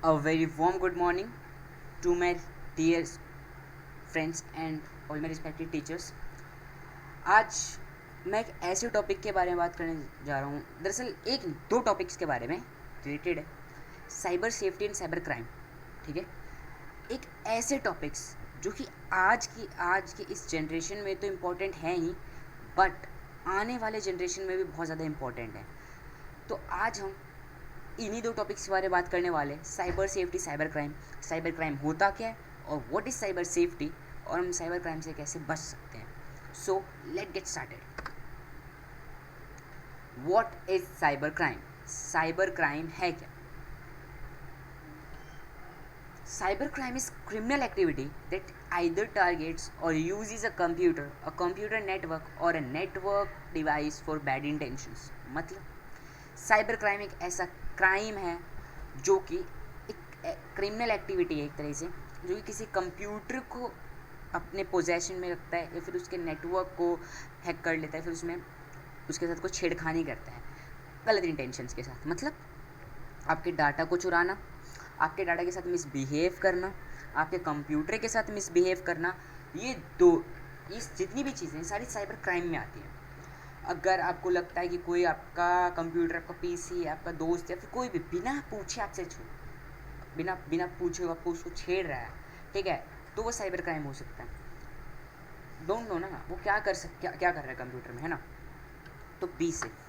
A very warm good morning to my dear friends and all my respected teachers. आज मैं एक ऐसे topic के बारे में बात करने जा रहा हूँ. दरअसल एक दो टॉपिक्स के बारे में रिलेटेड है. Cyber safety and cyber crime. ठीक है, एक ऐसे टॉपिक्स जो कि आज के इस जनरेशन में तो इम्पोर्टेंट है ही, बट आने वाले जनरेशन में भी बहुत ज़्यादा इम्पोर्टेंट है. तो आज हम इन्हीं दो टॉपिक्स के बारे में बात करने वाले. Cyber safety, cyber crime. Cyber crime होता क्या है और व्हाट इज़ साइबर सेफ्टी, और हम साइबर क्राइम से कैसे बच सकते हैं. So let get started. What is cyber crime? Cyber crime है क्या? Cyber crime is criminal activity that either targets or uses a computer network or a network device for bad intentions. मतलब cyber crime एक ऐसा crime है जो कि एक criminal activity है एक तरह से, जो कि किसी कंप्यूटर को अपने पोजेशन में रखता है या फिर उसके नेटवर्क को हैक कर लेता है, फिर उसमें उसके साथ कोई छेड़खानी करता है गलत इंटेंशंस के साथ. मतलब आपके डाटा को चुराना, आपके डाटा के साथ मिसबिहेव करना, आपके कंप्यूटर के साथ मिसबिहेव करना, ये जितनी भी चीज़ें सारी साइबर क्राइम में आती हैं. अगर आपको लगता है कि कोई आपका कंप्यूटर, आपका पीसी, आपका दोस्त या फिर कोई भी बिना पूछे आपसे बिना पूछे आपको उसको छेड़ रहा है, ठीक है, तो वो साइबर क्राइम हो सकता है. डोंट नो ना वो क्या क्या कर रहा है कंप्यूटर में, है ना. तो बी सेफ.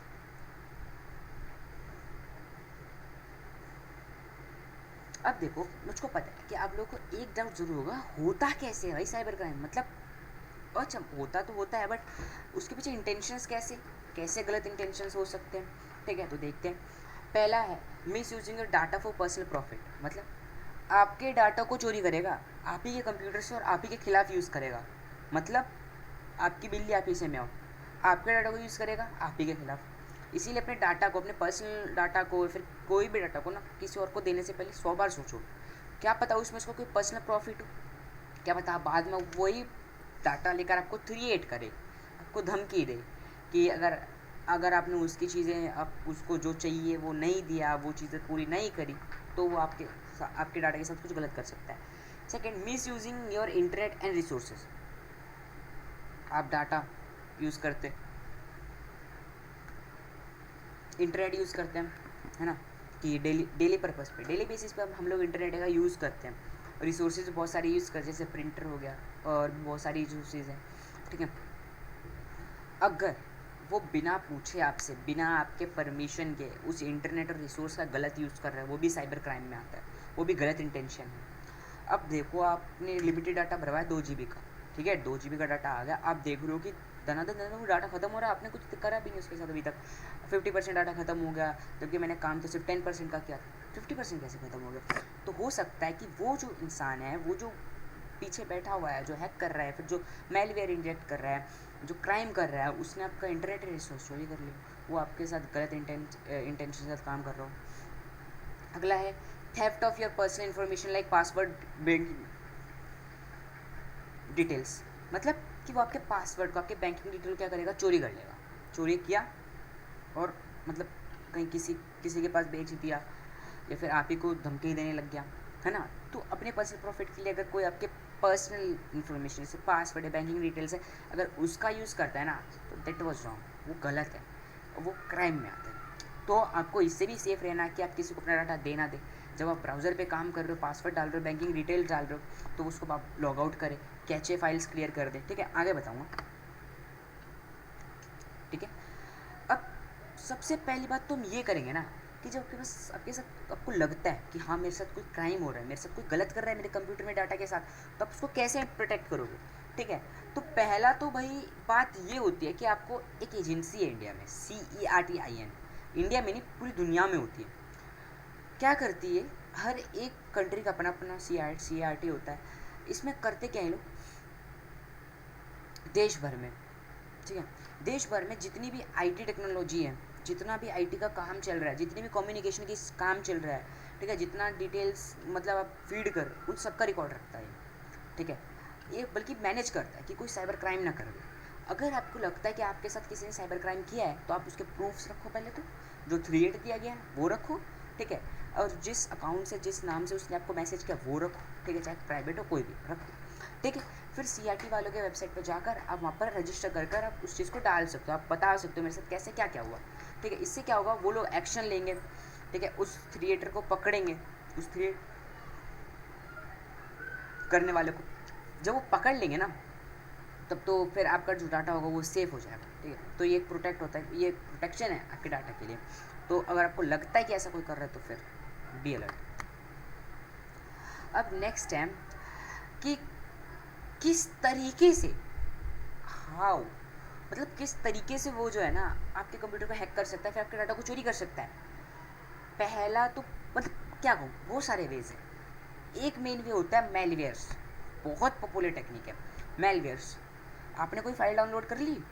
अब देखो, मुझको पता है कि आप लोगों को एक डाउट जरूर होगा, होता कैसे है भाई साइबर क्राइम. मतलब अच्छा होता तो होता है, बट उसके पीछे इंटेंशंस कैसे गलत इंटेंशंस हो सकते हैं. ठीक है, तो देखते हैं. पहला है miss using your data for personal profit. मतलब आपके डाटा को चोरी करेगा, आप ही के कंप्यूटर से और आप ही के खिलाफ यूज़ करेगा. मतलब आपकी बिल्ली आप ही से म्याऊं, आपके डाटा को यूज़ करेगा आप ही के खिलाफ. इसीलिए अपने डाटा को, अपने पर्सनल डाटा को, फिर कोई भी डाटा को ना किसी और को देने से पहले 100 बार सोचो. क्या पता उसमें उसको कोई पर्सनल प्रॉफिट हो, क्या पता बाद में वही डाटा लेकर आपको थ्रिएट करे, आपको धमकी दे कि अगर आपने उसकी चीज़ें, आप उसको जो चाहिए वो नहीं दिया, वो चीज़ें पूरी नहीं करी, तो वो आपके डाटा के साथ कुछ गलत कर सकता है. Second, miss using your internet and resources. आप डाटा यूज़ करते, इंटरनेट यूज़ करते हैं, है ना, कि डेली पर्पज़ पे, डेली बेसिस पे हम लोग इंटरनेट का यूज़ करते हैं. रिसोर्सेज बहुत सारी यूज़ करते हैं, जैसे प्रिंटर हो गया और बहुत सारी रिसोर्सेज हैं. ठीक है, अगर वो बिना पूछे आपसे, बिना आपके परमिशन के उस इंटरनेट और रिसोर्स का गलत यूज़ कर रहा है, वो भी साइबर क्राइम में आता है, वो भी गलत इंटेंशन है. अब देखो, आपने लिमिटेड डाटा भरवाया 2 GB का, ठीक है, 2 GB का डाटा आ गया, आप देख रहे हो कि दनादन वो डाटा खत्म हो रहा है, आपने कुछ करा भी नहीं उसके साथ अभी तक. 50% डाटा खत्म हो गया, जबकि मैंने काम तो सिर्फ 10% का किया था. 50% कैसे खत्म हो गया? तो हो सकता है कि वो जो इंसान है, वो जो पीछे बैठा हुआ है, जो हैक कर रहा है, फिर जो मेलवेयर इंजेक्ट कर रहा है, जो क्राइम कर रहा है, उसने आपका इंटरनेट रिसोर्स चोरी कर लिया, वो आपके साथ गलत इंटेंशन के साथ काम कर रहा हो. अगला है theft of your personal information like password, banking details. मतलब कि वो आपके पासवर्ड को, आपके बैंकिंग डिटेल क्या करेगा, चोरी कर लेगा. चोरी किया और मतलब कहीं किसी के पास बेच दिया, या फिर आप ही को धमकी देने लग गया, है ना. तो अपने पर्सनल प्रॉफिट के लिए अगर कोई आपके पर्सनल इन्फॉर्मेशन जैसे पासवर्ड है, बैंकिंग डिटेल्स है, अगर उसका यूज़ करता है ना, तो दैट वाज रॉन्ग, वो गलत है, वो क्राइम में आता है. तो आपको इससे भी सेफ रहना है कि आप किसी को अपना डाटा दे ना दें. जब आप ब्राउज़र पे काम कर रहे हो, पासवर्ड डाल रहे हो, बैंकिंग डिटेल डाल रहे हो, तो उसको आप लॉग आउट करें, कैचे फाइल्स क्लियर कर दें. ठीक है, आगे बताऊँगा. ठीक है, अब सबसे पहली बात तो हम ये करेंगे ना कि जब आपके साथ आपको लगता है कि हाँ मेरे साथ कोई क्राइम हो रहा है, मेरे साथ कोई गलत कर रहा है मेरे कंप्यूटर में डाटा के साथ, तो आप उसको कैसे प्रोटेक्ट करोगे. ठीक है, तो पहला तो भाई बात ये होती है कि आपको एक एजेंसी है इंडिया में, CERTIN, इंडिया में नहीं पूरी दुनिया में होती है. क्या करती है, हर एक कंट्री का अपना अपना CRT होता है. इसमें करते क्या है लोग, देश भर में, ठीक है, देश भर में जितनी भी IT टेक्नोलॉजी है, जितना भी IT का काम चल रहा है, जितनी भी कम्युनिकेशन की काम चल रहा है, ठीक है, जितना डिटेल्स मतलब आप फीड कर, उन सबका रिकॉर्ड रखता है. ठीक है, ये बल्कि मैनेज करता है कि कोई साइबर क्राइम ना कर दे. अगर आपको लगता है कि आपके साथ किसी ने साइबर क्राइम किया है, तो आप उसके प्रूफ्स रखो पहले, तो जो थ्रिएट किया गया है वो रखो, ठीक है। और जिस अकाउंट से, जिस नाम से उसने आपको मैसेज किया वो रखो, ठीक है, चाहे प्राइवेट हो कोई भी रखो, ठीक है। फिर CRT वालों के वेबसाइट पर जाकर आप वहाँ पर रजिस्टर कर कर आप उस चीज़ को डाल सकते हो, आप बता सकते हो मेरे साथ कैसे क्या क्या हुआ, ठीक है। इससे क्या होगा, वो लोग एक्शन लेंगे, ठीक है, उस क्रिएटर को पकड़ेंगे, उस क्रिएट करने वाले को जब वो पकड़ लेंगे ना, तब तो फिर आपका जो डाटा होगा वो सेफ हो जाएगा, ठीक है। तो ये एक प्रोटेक्ट होता है, ये प्रोटेक्शन है आपके डाटा के लिए। तो अगर आपको लगता है कि ऐसा कोई कर रहा है तो फिर बी अलर्ट। अब नेक्स्ट है कि किस तरीके से, हाउ, मतलब किस तरीके से वो जो है ना आपके कंप्यूटर को हैक कर सकता है, फिर आपके डाटा को चोरी कर सकता है। पहला तो मतलब क्या कहूँ, बहुत सारे वेज हैं। एक मेन वे होता है मेलवेयर्स, बहुत पॉपुलर टेक्निक है मेलवेयर्स। आपने कोई फाइल डाउनलोड कर ली,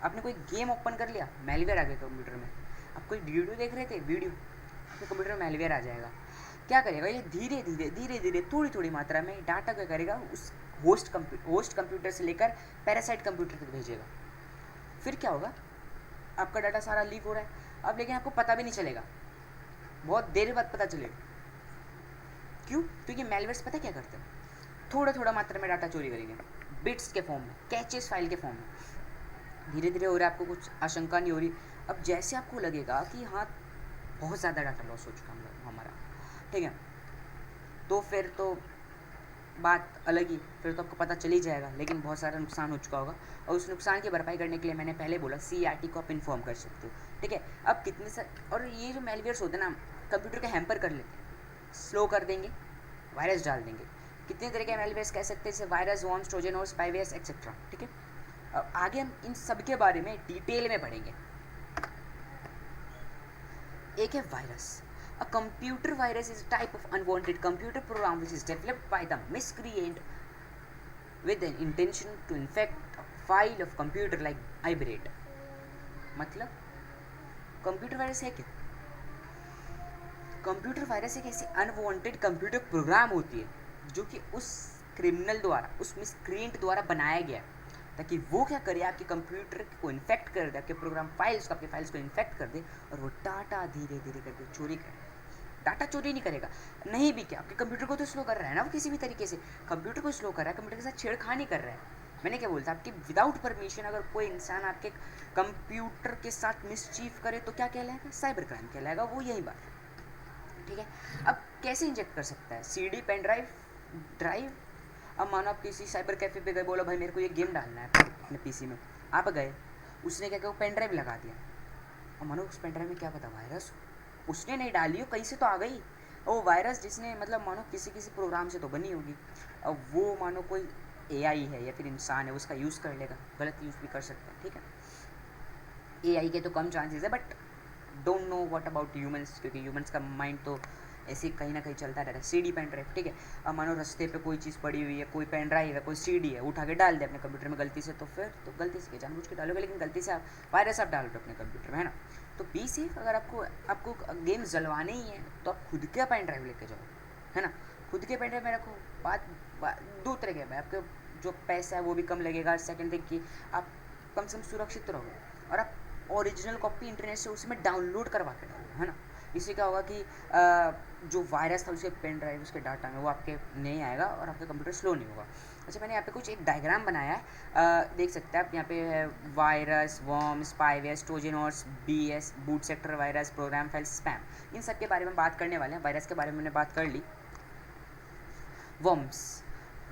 आपने कोई गेम ओपन कर लिया, मेलवेयर आ गया कंप्यूटर में। आप कोई वीडियो देख रहे थे, वीडियो आपके कंप्यूटर में मेलवेयर आ जाएगा। क्या करेगा ये, धीरे धीरे थोड़ी थोड़ी मात्रा में डाटा क्या करेगा, उस होस्ट कंप्यूटर से लेकर पैरासाइट कंप्यूटर तक भेजेगा। फिर क्या होगा, आपका डाटा सारा लीक हो रहा है अब, लेकिन आपको पता भी नहीं चलेगा, बहुत देर बाद पता चलेगा। क्यों? क्योंकि मेलवेयर्स पता क्या करते हैं, थोड़ा थोड़ा मात्रा में डाटा चोरी करेंगे, बिट्स के फॉर्म में, कैचेस फाइल के फॉर्म में। धीरे धीरे हो रहा है, आपको कुछ आशंका नहीं हो रही। अब जैसे आपको लगेगा कि हाँ बहुत ज़्यादा डाटा लॉस हो चुका हमारा, ठीक है, तो फिर तो बात अलग ही, फिर तो आपको पता चल ही जाएगा, लेकिन बहुत सारा नुकसान हो चुका होगा। और उस नुकसान की भरपाई करने के लिए मैंने पहले बोला CRT को आप इन्फॉर्म कर सकते हो, ठीक है। अब कितने सारे, और ये जो मेलवेयर्स होते हैं ना, कंप्यूटर के हैम्पर कर लेते हैं, स्लो कर देंगे, वायरस डाल देंगे। कितने तरह के मेलवेयर्स कह सकते हैं, जैसे वायरस, वॉर्म्स, ट्रोजन और स्पाईवेयर्स एक्सेट्रा, ठीक है। अब आगे हम इन सब के बारे में डिटेल में पढ़ेंगे। एक है virus. A computer virus is a type of unwanted computer program which is developed by the miscreant with an intention to infect a file of computer like Ibret. मतलब कंप्यूटर वायरस है क्या? Computer virus एक ऐसी unwanted computer program होती है जो कि उस क्रिमिनल द्वारा, उस मिसक्रिएंट द्वारा बनाया गया है, ताकि वो क्या करे, आपके कंप्यूटर को इन्फेक्ट कर दे, आपके प्रोग्राम फाइल्स को, आपके फाइल्स को इन्फेक्ट कर दे, और वो डाटा धीरे धीरे करके चोरी करे। डाटा चोरी नहीं करेगा, नहीं भी क्या, आपके कंप्यूटर को तो स्लो कर रहा है ना, वो किसी भी तरीके से कंप्यूटर को स्लो कर रहा है, कंप्यूटर के साथ छेड़खानी कर रहा है। मैंने क्या बोलता, आपके विदाउट परमिशन अगर कोई इंसान आपके कंप्यूटर के साथ मिसचीफ करे तो क्या कहलाएगा, साइबर क्राइम कहलाएगा, वो यही बात है, ठीक है। अब कैसे इंजेक्ट कर सकता है, CD, पेन ड्राइव। अब मानो आप किसी साइबर कैफे पे गए, बोलो भाई मेरे को ये गेम डालना है अपने PC में, आप गए, उसने क्या किया, पेन ड्राइव लगा दिया। अब मानो उस पेन ड्राइव में क्या पता वायरस, उसने नहीं डाली हो, कहीं से तो आ गई, और वो वायरस जिसने मतलब मानो किसी प्रोग्राम से तो बनी होगी। अब वो मानो कोई AI है या फिर इंसान है, उसका यूज़ कर लेगा, गलत यूज़ भी कर सकता है, ठीक है। AI के तो कम चांसेस है, but don't know what about humans, क्योंकि ह्यूमंस का माइंड तो ऐसे कहीं ना कहीं चलता रहता है। CD, पेन ड्राइव, ठीक है। अब मानो रास्ते पे कोई चीज़ पड़ी हुई है, कोई पेन ड्राइव है, कोई CD है, उठा के डाल दे अपने कंप्यूटर में गलती से, तो फिर तो गलती से जानबूझ के डालोगे, लेकिन गलती से आप वायरस आप डाल दो अपने कंप्यूटर में, है ना। तो बी सेफ। अगर आपको गेम्स जलवाने ही हैं तो आप खुद के पेन ड्राइव लेके जाओ, है ना, खुद के पेन ड्राइव में रखो। दो तरह के है, आपके जो पैसा है वो भी कम लगेगा, सेकंड थिंग कि आप कम से कम सुरक्षित रहोगे, और आप ओरिजिनल कॉपी इंटरनेट से उसमें डाउनलोड करवा के डालो, है ना। इससे क्या होगा कि जो वायरस था उसके पेन ड्राइव, उसके डाटा में, वो आपके नहीं आएगा और आपका कंप्यूटर स्लो नहीं होगा। अच्छा, मैंने यहाँ पे कुछ एक डायग्राम बनाया है, देख सकते हैं आप। यहाँ पे है virus, worm, spyware, Trojan horse, BS, boot sector virus, program file, spam, इन सब के बारे में बात करने वाले हैं। वायरस के बारे में मैंने बात कर ली।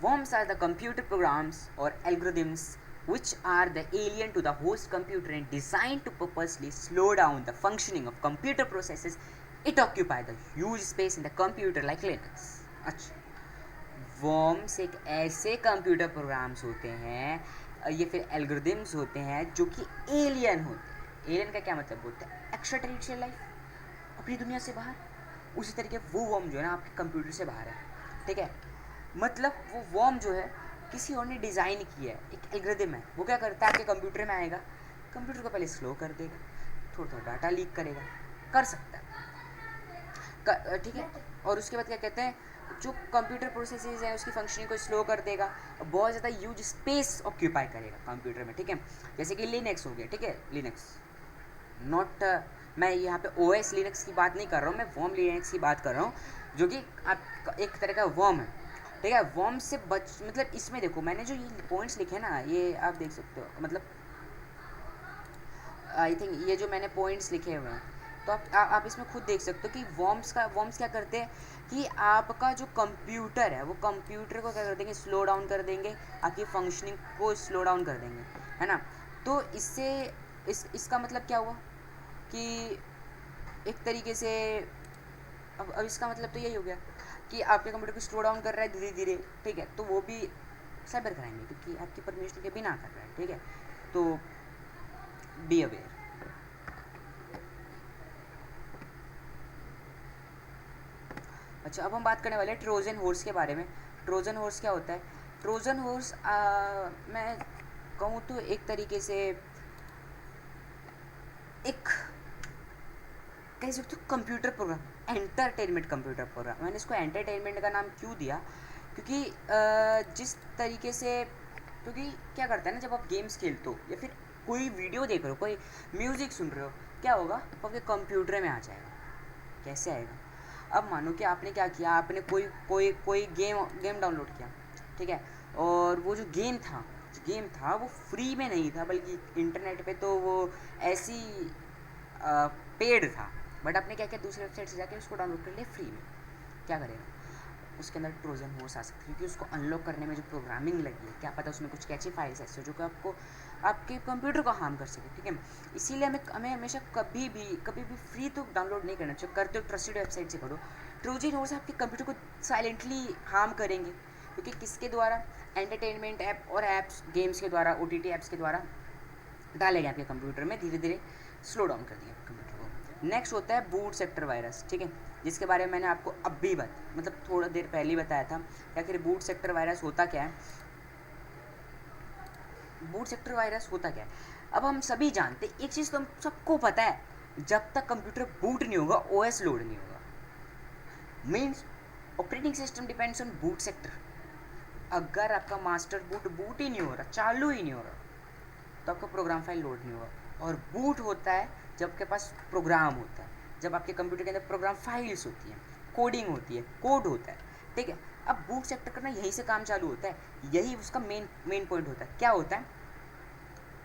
Worms are the computer programs or algorithms which are the alien to the host computer and designed to purposely slow down the functioning of computer processes. It occupy the huge space in the computer like Linux. अच्छा, worms एक ऐसे computer programs होते हैं, ये फिर algorithms होते हैं जो कि एलियन होते हैं। एलियन का क्या मतलब होता है, एक्स्ट्रा टेरिटोरियल लाइफ, अपनी दुनिया से बाहर। उसी तरीके वो वर्म जो है ना आपके कंप्यूटर से बाहर है, ठीक है। मतलब वो वर्म जो है किसी और ने डिज़ाइन किया है, एक एल्गोरिदम है। वो क्या करता है, आपके कंप्यूटर में आएगा, कंप्यूटर को पहले स्लो कर देगा, थोड़ा थोड़ा डाटा लीक करेगा, कर सकता है, ठीक है। और उसके बाद क्या कहते हैं, जो कंप्यूटर प्रोसेसेस हैं उसकी फंक्शनिंग को स्लो कर देगा, बहुत ज़्यादा ह्यूज स्पेस ऑक्यूपाई करेगा कंप्यूटर में, ठीक है। जैसे कि लिनक्स हो गया, ठीक है, लिनक्स नॉट मैं यहाँ पे OS लिनक्स की बात नहीं कर रहा हूँ, मैं वॉर्म लिनक्स की बात कर रहा हूँ, जो कि आप एक तरह का वॉर्म है, ठीक है। वॉर्म से बच मतलब इसमें देखो मैंने जो ये पॉइंट्स लिखे ना, ये आप देख सकते हो, मतलब आई थिंक ये जो मैंने पॉइंट्स लिखे हुए हैं, तो आप इसमें खुद देख सकते हो कि वॉर्म्स क्या करते हैं कि आपका जो कंप्यूटर है वो कंप्यूटर को क्या कर देंगे, स्लो डाउन कर देंगे, आपकी फंक्शनिंग को स्लो डाउन कर देंगे, है ना। तो इससे इसका मतलब क्या हुआ कि एक तरीके से अब इसका मतलब तो यही हो गया कि आपके कंप्यूटर को स्लो डाउन कर रहा है धीरे धीरे, ठीक है। तो वो भी साइबर क्राइम है क्योंकि आपकी परमिशन के बिना कर रहा है, ठीक है। तो बी अवेयर। अच्छा, अब हम बात करने वाले हैं ट्रोजन हॉर्स के बारे में। ट्रोजन हॉर्स क्या होता है? ट्रोजन हॉर्स मैं कहूँ तो एक तरीके से एक कह सकते हो computer program, entertainment computer program. मैंने इसको एंटरटेनमेंट का नाम क्यों दिया, क्योंकि जिस तरीके से, क्योंकि क्या करता है ना, जब आप गेम्स खेलते हो या फिर कोई वीडियो देख रहे हो, कोई म्यूज़िक सुन रहे हो, क्या होगा, आपके कंप्यूटर में आ जाएगा। कैसे आएगा? अब मानो कि आपने क्या किया, आपने कोई कोई कोई गेम डाउनलोड किया, ठीक है। और वो जो गेम था वो फ्री में नहीं था, बल्कि इंटरनेट पे तो वो ऐसी पेड था। बट आपने क्या किया, दूसरी वेबसाइट से जाके उसको डाउनलोड कर लिया फ्री में। क्या करेगा? उसके अंदर ट्रोजन हॉर्स आ सकती है, क्योंकि उसको अनलॉक करने में जो प्रोग्रामिंग लगी है, क्या पता उसमें कुछ कैची फाइल्स ऐसे हो जो कि आपको आपके कंप्यूटर को हार्म कर सके, ठीक है। इसीलिए हमें हमेशा कभी भी फ्री तो डाउनलोड नहीं करना चाहिए। करते हो ट्रस्टेड वेबसाइट से करो। ट्रोजन हॉर्स आपके कंप्यूटर को साइलेंटली हार्म करेंगे, क्योंकि किसके द्वारा? एंटरटेनमेंट ऐप और ऐप्स, गेम्स के द्वारा, OTT ऐप्स के द्वारा डाले गए आपके कंप्यूटर में, धीरे धीरे स्लो डाउन कर दिया कंप्यूटर को। नेक्स्ट होता है बूट सेक्टर वायरस, ठीक है, जिसके बारे में मैंने आपको अभी मतलब थोड़ा देर पहले ही बताया था। आखिर बूट सेक्टर वायरस होता क्या है? बूट सेक्टर वायरस होता क्या है? अब हम सभी जानते, एक चीज़ तो हम सबको पता है, जब तक कंप्यूटर बूट नहीं होगा OS लोड नहीं होगा। Means operating system depends on boot sector. अगर आपका मास्टर बूट ही नहीं हो रहा, चालू ही नहीं हो रहा, तो आपका प्रोग्राम फाइल लोड नहीं होगा। और बूट होता है जब आपके पास प्रोग्राम होता है, जब आपके कंप्यूटर के अंदर प्रोग्राम फाइल्स होती हैं, कोडिंग होती है, कोड होता है, ठीक है। अब बूट सेक्टर करना यहीं से काम चालू होता है, यही उसका मेन पॉइंट होता है। क्या होता है?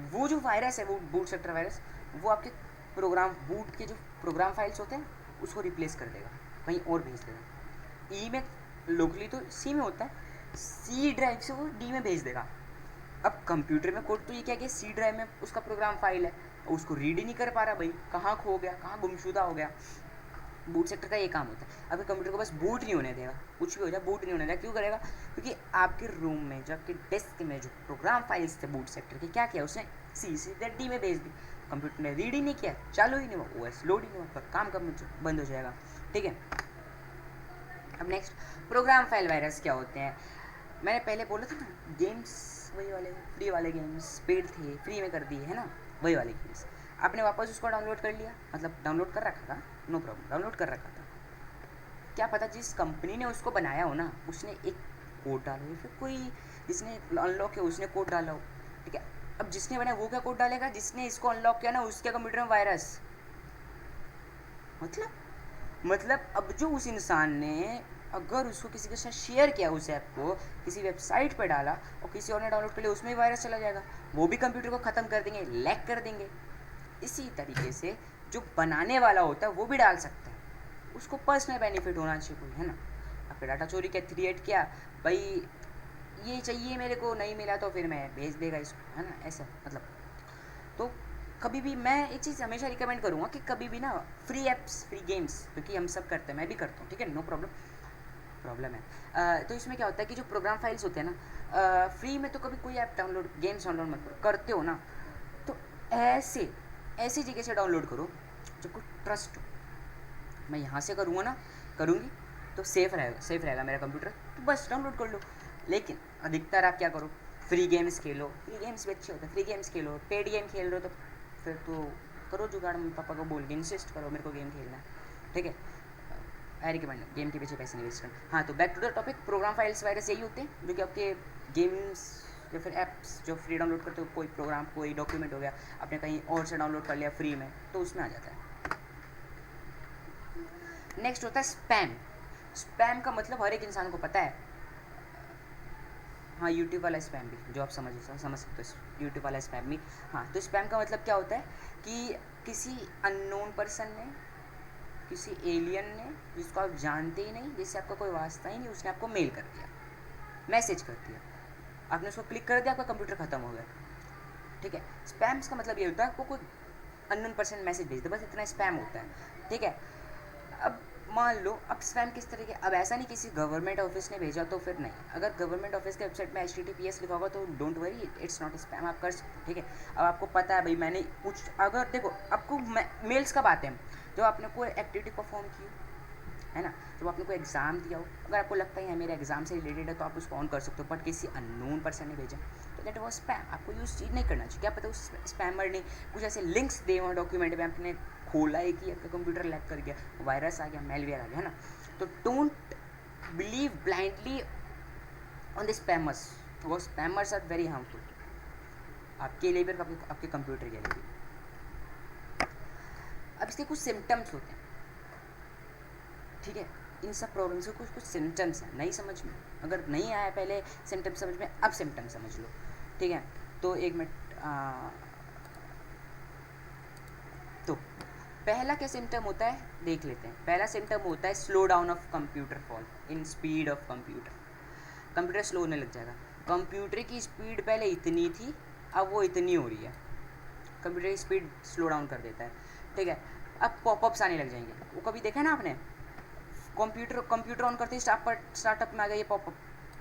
वो जो वायरस है, वो बूट सेक्टर वायरस, वो आपके बूट के जो प्रोग्राम फाइल्स होते हैं उसको रिप्लेस कर देगा, कहीं और भेज देगा। ई में लोकली तो सी में होता है, सी ड्राइव से वो डी में भेज देगा। अब कंप्यूटर में कोड तो ये क्या कि सी ड्राइव में उसका प्रोग्राम फाइल है, उसको रीड ही नहीं कर पा रहा भाई, कहाँ खो गया, कहाँ गुमशुदा हो गया। बूट सेक्टर का ये काम होता है। अभी कंप्यूटर को बस बूट नहीं होने देगा, कुछ भी हो जाए बूट नहीं होने देगा। क्यों करेगा? क्योंकि आपके रूम में जो आपके डेस्क में जो प्रोग्राम फाइल्स थे बूट सेक्टर के, क्या किया उसने? सी सीधे डी में भेज दी। कंप्यूटर ने रीड ही नहीं किया, चालू ही नहीं हुआ, OS लोड ही नहीं हुआ, काम कब बंद हो जाएगा, ठीक है। अब नेक्स्ट, प्रोग्राम फाइल वायरस क्या होते हैं? मैंने पहले बोला था ना, गेम्स वही वाले फ्री वाले गेम्स, पेड थे, फ्री में कर दिए, है ना, वही वाले गेम्स। आपने वापस उसको डाउनलोड कर लिया, मतलब डाउनलोड कर रखा था, नो प्रॉब्लम, डाउनलोड कर रखा था। क्या पता जिस कंपनी ने उसको बनाया हो ना, उसने एक कोड डाला हो, फिर कोई जिसने अनलॉक किया उसने कोड डाला हो, ठीक है। अब जिसने बनाया वो क्या कोड डालेगा? जिसने इसको अनलॉक किया ना, उसके कंप्यूटर में वायरस। मतलब अब जो उस इंसान ने अगर उसको किसी के साथ शेयर किया, उस ऐप को किसी वेबसाइट पर डाला और किसी और ने डाउनलोड कर लिया, उसमें भी वायरस चला जाएगा, वो भी कंप्यूटर को ख़त्म कर देंगे, लैग कर देंगे। इसी तरीके से जो बनाने वाला होता है वो भी डाल सकता है, उसको पर्सनल बेनिफिट होना चाहिए कोई, है ना। आपका डाटा चोरी क्या क्रिएट किया भाई, ये चाहिए मेरे को, नहीं मिला तो फिर मैं भेज देगा इसको, है ना, ऐसा मतलब। तो कभी भी मैं एक चीज़ हमेशा रिकमेंड करूँगा कि कभी भी ना फ्री एप्स, फ्री गेम्स, क्योंकि हम सब करते हैं, मैं भी करता हूँ, ठीक है, नो प्रॉब्लम है। तो इसमें क्या होता है कि जो प्रोग्राम फाइल्स होते हैं ना, फ्री में तो कभी कोई ऐप डाउनलोड, गेम्स डाउनलोड मत करो। करते हो ना, तो ऐसी जगह से डाउनलोड करो जो कोई ट्रस्ट हो। मैं यहाँ से करूँगा ना, करूँगी तो सेफ़ रहेगा मेरा कंप्यूटर, तो बस डाउनलोड कर लो। लेकिन अधिकतर आप क्या करो, फ्री गेम्स खेलो, फ्री गेम्स भी अच्छे होते हैं, फ्री गेम्स खेलो। पेड गेम खेल रहे हो तो फिर तो करो जुगाड़, मम्मी पापा को बोल के इंसिस्ट करो मेरे को गेम खेलना है, ठीक है। आई रिकमेंड गेम के पीछे पैसे नहीं वेस्ट करना। हाँ, तो back to the topic, program files virus यही होते हैं जो कि आपके गेम्स या फिर ऐप्स जो फ्री डाउनलोड करते हो, कोई प्रोग्राम, कोई डॉक्यूमेंट हो गया, आपने कहीं और से डाउनलोड कर लिया फ्री में, तो उसमें आ जाता है। नेक्स्ट होता है स्पैम। स्पैम का मतलब हर एक इंसान को पता है, हाँ यूट्यूब वाला स्पैम भी, जो आप समझ सकते हो, यूट्यूब वाला स्पैम भी। हाँ, तो स्पैम का मतलब क्या होता है कि किसी अननोन पर्सन ने, किसी एलियन ने, जिसको आप जानते ही नहीं, जिससे आपका कोई वास्ता ही नहीं, उसने आपको मेल कर दिया, मैसेज कर दिया, आपने उसको क्लिक कर दिया, आपका कंप्यूटर ख़त्म हो गया। ठीक है, स्पैम्स का मतलब ये होता है आपको कोई अननोन पर्सन मैसेज भेज दे, बस इतना स्पैम होता है। ठीक है, अब मान लो, अब स्पैम किस तरह के, अब ऐसा नहीं किसी गवर्नमेंट ऑफिस ने भेजा तो फिर नहीं, अगर गवर्नमेंट ऑफिस के वेबसाइट में HTTPS लिखा होगा तो don't worry, it's not spam, आप कर सकते हो। ठीक है, अब आपको पता है भाई, मैंने कुछ, अगर देखो आपको मेल्स कब आते हैं, जब आपने कोई एक्टिविटी परफॉर्म की है ना, जब आपने कोई एग्ज़ाम दिया हो, अगर आपको लगता है मेरे एग्ज़ाम से रिलेटेड है तो आप उसको ऑन कर सकते हो, बट किसी अननोन पर्सन ने भेजा तो दैट वाज स्पैम, आपको यूज़ चीज़ नहीं करना चाहिए। क्या पता उस स्पैमर ने कुछ ऐसे लिंक्स दिए हुए डॉक्यूमेंट में, आपने खोला है कि आपका कंप्यूटर लैग कर गया, वायरस आ गया, मेलवेयर आ गया, है ना। तो don't believe blindly on the spammers, वो स्पैमर्स आर वेरी हार्मफुल आपके लिए भी और आपके कंप्यूटर के लिए भी। अब इसके कुछ सिम्टम्स होते हैं, ठीक है, इन सब प्रॉब्लम्स के कुछ कुछ सिम्टम्स हैं, नहीं समझ में, अगर नहीं आया पहले सिम्टम समझ में, अब सिम्टम समझ लो। ठीक है, तो एक मिनट, तो पहला क्या सिम्टम होता है देख लेते हैं। पहला सिम्टम होता है slow down of computer fall in speed of computer, computer slow होने लग जाएगा। कंप्यूटर की स्पीड पहले इतनी थी, अब वो इतनी हो रही है, कंप्यूटर की स्पीड स्लो डाउन कर देता है। ठीक है, अब पॉपअप्स आने लग जाएंगे, वो कभी देखा है ना आपने, कंप्यूटर ऑन करते ही स्टार्टअप में आ गया ये पॉपअप,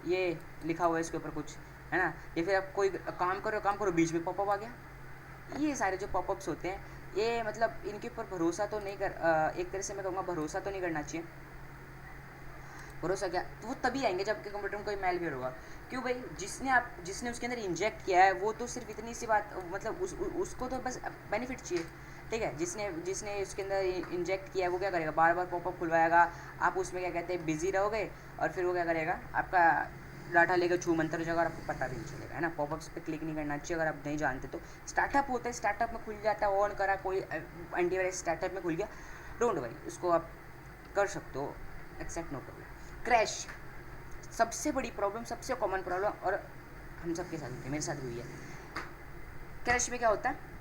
ये लिखा हुआ है इसके ऊपर कुछ, है ना, या फिर आप कोई काम करो बीच में पॉपअप आ गया। ये सारे जो पॉपअप्स होते हैं, ये मतलब इनके ऊपर भरोसा तो नहीं कर, एक तरह से मैं कहूँगा भरोसा तो नहीं करना चाहिए। भरोसा क्या, तो वो तभी आएंगे जब आपके कंप्यूटर में कोई मेलवेयर होगा। क्यों भाई, जिसने उसके अंदर इंजेक्ट किया है वो तो सिर्फ इतनी सी बात, मतलब उसको तो बस बेनिफिट चाहिए। ठीक है, जिसने जिसने उसके अंदर इंजेक्ट किया है वो क्या करेगा, बार बार पॉपअप खुलवाएगा, आप उसमें क्या कहते हैं बिजी रहोगे, और फिर वो क्या करेगा, आपका डाटा लेकर छू मंतर जगह, आपको पता भी नहीं चलेगा, है ना। पॉपअप्स पे क्लिक नहीं करना चाहिए अगर आप नहीं जानते तो। स्टार्टअप होता है, स्टार्टअप में खुल जाता है, ऑन करा कोई एंटीवायरस, स्टार्टअप में खुल गया, डोंट वरी, उसको आप कर सकते हो, एक्सेप्ट नो प्रॉब्लम। क्रैश सबसे बड़ी प्रॉब्लम, सबसे कॉमन प्रॉब्लम, और हम सबके साथ होती है, मेरे साथ हुई है। क्रैश में क्या होता है,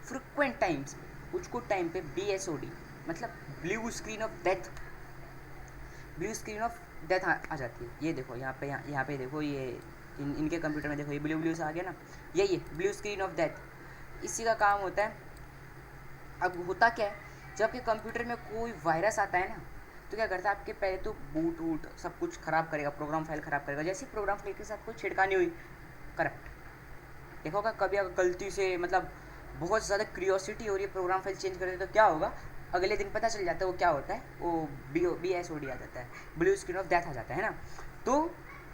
फ्रिक्वेंट टाइम्स, कुछ टाइम पे BSOD मतलब blue screen of death, blue screen of death आ जाती है। ये देखो यहाँ पे देखो, ये इनके कंप्यूटर में देखो, ये ब्लू से आ गया ना, यही है ब्लू स्क्रीन ऑफ डेथ, इसी का काम होता है। अब होता क्या है, जब आपके कंप्यूटर में कोई वायरस आता है ना, तो क्या करता है, आपके पहले तो बूट वूट सब कुछ ख़राब करेगा, प्रोग्राम फाइल ख़राब करेगा, जैसे प्रोग्राम फाइल के साथ कोई छिड़कानी हुई, करप्ट। देखो अगर कभी अगर गलती से, मतलब बहुत ज़्यादा क्यूरियोसिटी हो रही है, प्रोग्राम फाइल चेंज कर दे तो क्या होगा, अगले दिन पता चल जाता है वो क्या होता है, वो BSOD आ जाता है, ब्लू स्क्रीन ऑफ डेथ आ जाता है ना। तो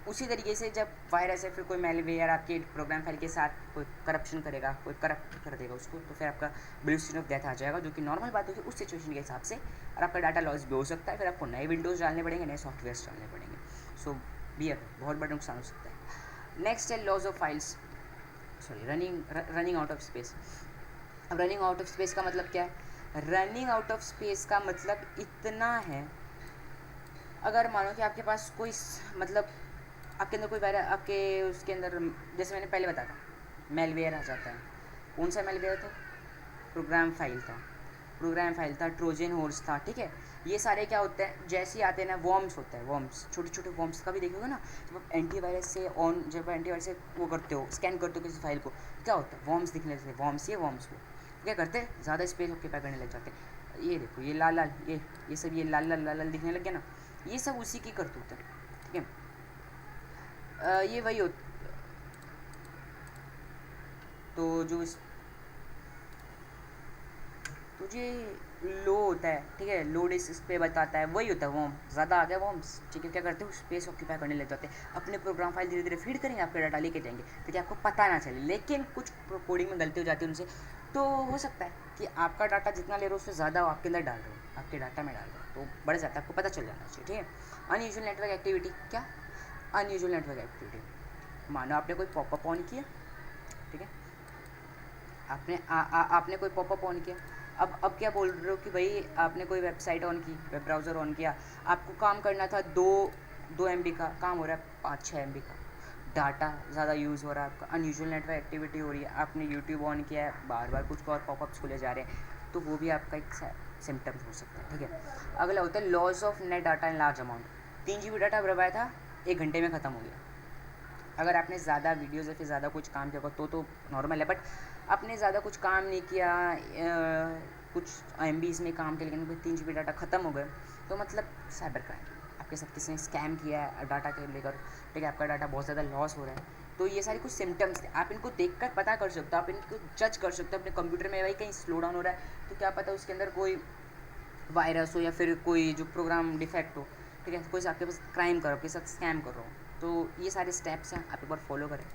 उसी तरीके से जब वायरस है, फिर कोई मेलवेयर आपके प्रोग्राम फाइल के साथ कोई करप्शन करेगा, कोई करप्ट कर देगा उसको, तो फिर आपका ब्लू स्क्रीन ऑफ डेथ आ जाएगा, जो कि नॉर्मल बात होगी उस सिचुएशन के हिसाब से, और आपका डाटा लॉस भी हो सकता है, फिर आपको नए विंडोज़ डालने पड़ेंगे, नए सॉफ्टवेयर डालने पड़ेंगे। सो बहुत बड़ा नुकसान हो सकता है। नेक्स्ट है loss of files, sorry running out of space. अब रनिंग आउट ऑफ स्पेस का मतलब क्या है, रनिंग आउट ऑफ स्पेस का मतलब इतना है, अगर मानो कि आपके पास कोई मतलब आपके अंदर कोई वायरस, आपके उसके अंदर, जैसे मैंने पहले बताया था मेलवेयर आ जाता है, कौन सा मेलवेयर था, प्रोग्राम फाइल था, ट्रोजन हॉर्स था। ठीक है, ये सारे क्या होते हैं, जैसे ही आते हैं ना, वॉर्म्स होता है, वॉर्म्स, छोटे छोटे वॉर्म्स का भी देखोगे ना, जब आप एंटीवायरस से जब एंटीवायरस से वो करते हो, स्कैन करते हो किसी फाइल को, क्या होता है, वॉर्म्स दिखने लगते हैं, वॉर्म्स को क्या करते हैं, ज़्यादा स्पेस ऑक्यूपाई करने लग जाते हैं। ये देखो, ये लाल लाल, ये सब, ये लाल लाल लाल लाल दिखने लग गया ना, ये सब उसी की करतूत है। ठीक है, ये वही हो, तो जो तो ये लो होता है, ठीक है, लो डिस्क पे बताता है, वही होता है वॉर्म, ज़्यादा आ गया वॉर्म्स। ठीक है, क्या करते हो, स्पेस ऑक्यूपाई करने लग जाते हैं, अपने प्रोग्राम फाइल धीरे धीरे फीड करेंगे, आपका डाटा लेके जाएंगे, ताकि आपको पता ना चले, लेकिन कुछ कोडिंग में गलती हो जाती है उनसे, तो हो सकता है कि आपका डाटा जितना ले रहे हो उससे ज़्यादा आपके अंदर डाल रहे हो, आपके डाटा में डाल रहे हो, तो बढ़ जाता है, आपको पता चल जाना चाहिए। ठीक है, अनयूजुअल नेटवर्क एक्टिविटी, क्या अनयूजुअल नेटवर्क एक्टिविटी, मानो आपने कोई पॉपअप ऑन किया, ठीक है, आपने कोई पॉपअप ऑन किया, अब क्या बोल रहे हो कि भाई आपने कोई वेबसाइट ऑन की, वेब ब्राउज़र ऑन किया, आपको काम करना था 2 MB का, काम हो रहा है 5-6 MB का, डाटा ज़्यादा यूज़ हो रहा है, आपका अनयूजुअल नेटवर्क एक्टिविटी हो रही है, आपने यूट्यूब ऑन किया है, बार बार कुछ और पॉपअप्स खुले जा रहे हैं, तो वो भी आपका एक सिम्टम्स हो सकता है, ठीक है। अगला होता है loss of net data in large amount. 3 GB data भरवाया था, 1 घंटे में ख़त्म हो गया। अगर आपने ज़्यादा वीडियोज़ या फिर ज़्यादा कुछ काम किया होगा तो नॉर्मल है, बट आपने ज़्यादा कुछ काम नहीं किया, कुछ MBs में काम किया, लेकिन 3 GB डाटा ख़त्म हो गए, तो मतलब साइबर क्राइम, आपके साथ किसी ने स्कैम किया है डाटा के लेकर, ठीक है, आपका डाटा बहुत ज़्यादा लॉस हो रहा है। तो ये सारी कुछ सिम्टम्स थे, आप इनको देखकर पता कर सकते हो, आप इनको जज कर सकते हो अपने कंप्यूटर में, भाई कहीं स्लो डाउन हो रहा है तो क्या पता उसके अंदर कोई वायरस हो या फिर कोई जो प्रोग्राम डिफेक्ट हो, ठीक है, कोई आपके पास क्राइम करो, आपके साथ स्कैम कर रहा हो। तो ये सारे स्टेप्स हैं, आप एक बार फॉलो करें।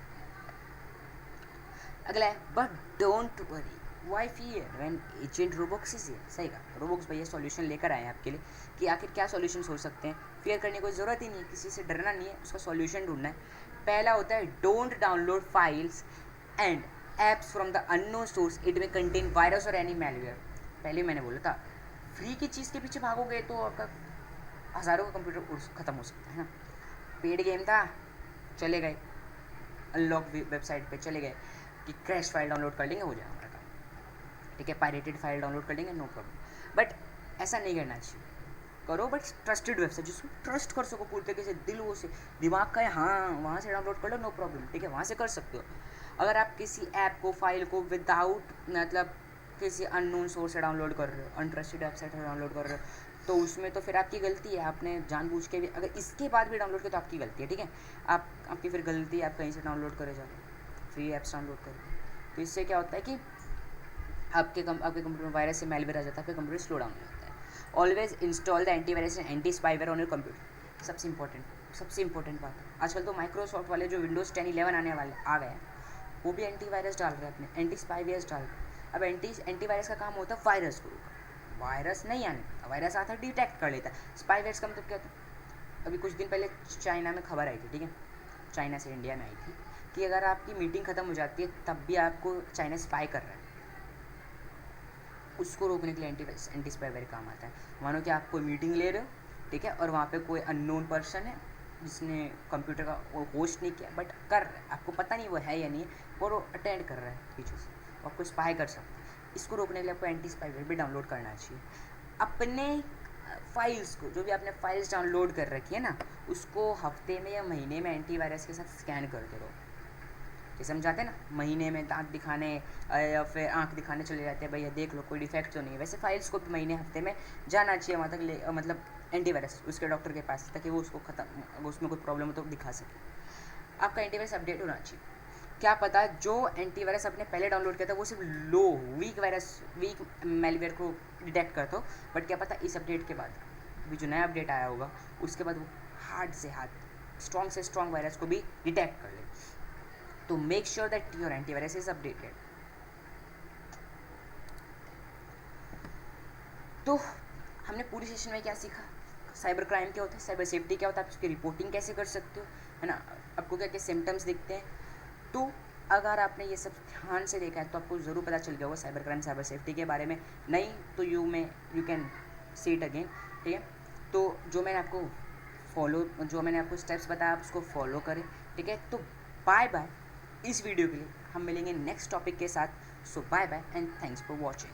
अगला है but don't worry why fear when agent Robox is here. सही कहा, रोबोक्स भैया सॉल्यूशन लेकर आए हैं आपके लिए कि आखिर क्या सॉल्यूशंस हो सकते हैं। फियर करने की कोई ज़रूरत ही नहीं है, किसी से डरना नहीं है, उसका सॉल्यूशन ढूंढना है। पहला होता है don't download files and apps from the unknown source, it में कंटेन वायरस और एनी मैलवेयर। पहले मैंने बोला था, फ्री की चीज़ के पीछे भागोगे तो आपका हज़ारों का कंप्यूटर ख़त्म हो सकता है ना। पेड गेम था, चले गए अनलॉक वेबसाइट पे, चले गए कि क्रैश फाइल डाउनलोड कर लेंगे, हो जाएगा हमारा काम, ठीक है, पायरेटेड फाइल डाउनलोड कर लेंगे, नो प्रॉब्लम। बट ऐसा नहीं करना चाहिए, करो बट ट्रस्टेड वेबसाइट जिसको ट्रस्ट कर सको पूरी तरीके से, दिल वो से दिमाग का है, हाँ वहाँ से डाउनलोड कर लो, नो प्रॉब्लम, ठीक है, वहाँ से कर सकते हो। अगर आप किसी ऐप को, फाइल को विदाउट मतलब किसी अननोन सोर्स से डाउनलोड कर रहे हो, अनट्रस्टेड वेबसाइट से डाउनलोड कर रहे हो, तो उसमें तो फिर आपकी गलती है, आपने जानबूझ के भी अगर इसके बाद भी डाउनलोड किया तो आपकी गलती है, ठीक है। आपकी फिर गलती है, आप कहीं से डाउनलोड करे जा रहे हो, फ्री ऐप्स डाउनलोड करें, तो इससे क्या होता है कि आपके कंप्यूटर में वायरस से मेलवेयर आ जाता है, आपका कंप्यूटर स्लो डाउन हो जाता है। Always install the antivirus and anti spyware on your computer. सबसे इंपॉर्टेंट बात है, आजकल तो माइक्रोसॉफ्ट वाले जो विंडोज़ 10 11 आने वाले आ गए हैं, वो भी एंटीवायरस डाल रहे हैं, अपने एंटी स्पाईवेयर्स डाल रहे हैं। अब एंटीवायरस का काम होता है वायरस को रोकना, वायरस नहीं आने देता, वायरस आता है डिटेक्ट कर लेता है। स्पाईवेयर्स का मतलब क्या होता है, अभी कुछ दिन पहले चाइना में खबर आई थी, ठीक है, चाइना से इंडिया में आई थी कि अगर आपकी मीटिंग ख़त्म हो जाती है तब भी आपको चाइना स्पाई कर रहा है, उसको रोकने के लिए एंटी स्पाईवेयर काम आता है। मानो कि आप कोई मीटिंग ले रहे हो, ठीक है, और वहाँ पे कोई अननोन पर्सन है जिसने कंप्यूटर का वो होस्ट नहीं किया बट कर रहा है, आपको पता नहीं वो है या नहीं है, और वो अटेंड कर रहा है पीछे से, वो आपको स्पाई कर सकता है। इसको रोकने के लिए आपको एंटी स्पाईवेयर भी डाउनलोड करना चाहिए। अपने फाइल्स को, जो भी आपने फाइल्स डाउनलोड कर रखी है ना, उसको हफ्ते में या महीने में एंटीवायरस के साथ स्कैन करते रहो। ये समझाते हैं ना, महीने में दांत दिखाने या फिर आंख दिखाने चले जाते हैं, भैया देख लो कोई डिफेक्ट तो नहीं है, वैसे फाइल्स को महीने हफ्ते में जाना चाहिए वहाँ तक मतलब एंटीवायरस उसके डॉक्टर के पास, ताकि वो उसको खत्म, उसमें कोई प्रॉब्लम हो तो दिखा सके। आपका एंटीवायरस अपडेट होना चाहिए। क्या पता जो एंटीवायरस आपने पहले डाउनलोड किया था वो सिर्फ वीक मेलवेयर को डिटेक्ट करता हो, बट क्या पता इस अपडेट के बाद अभी जो नया अपडेट आया होगा उसके बाद वो हार्ड से हार्ड, स्ट्रॉन्ग से स्ट्रॉन्ग वायरस को भी डिटेक्ट कर ले। तो make sure that your antivirus is updated. तो हमने पूरी सेशन में क्या सीखा, साइबर क्राइम क्या होता है, साइबर सेफ्टी क्या होता है, आप उसकी रिपोर्टिंग कैसे कर सकते हो, है ना, आपको क्या क्या सिम्टम्स दिखते हैं। तो अगर आपने ये सब ध्यान से देखा है तो आपको ज़रूर पता चल गया होगा साइबर क्राइम, साइबर सेफ्टी के बारे में। नहीं तो you can see it again, ठीक है। तो जो मैंने आपको स्टेप्स बताया आप उसको फॉलो करें, ठीक है। तो बाय बाय, इस वीडियो के लिए हम मिलेंगे नेक्स्ट टॉपिक के साथ। So bye bye and thanks for watching.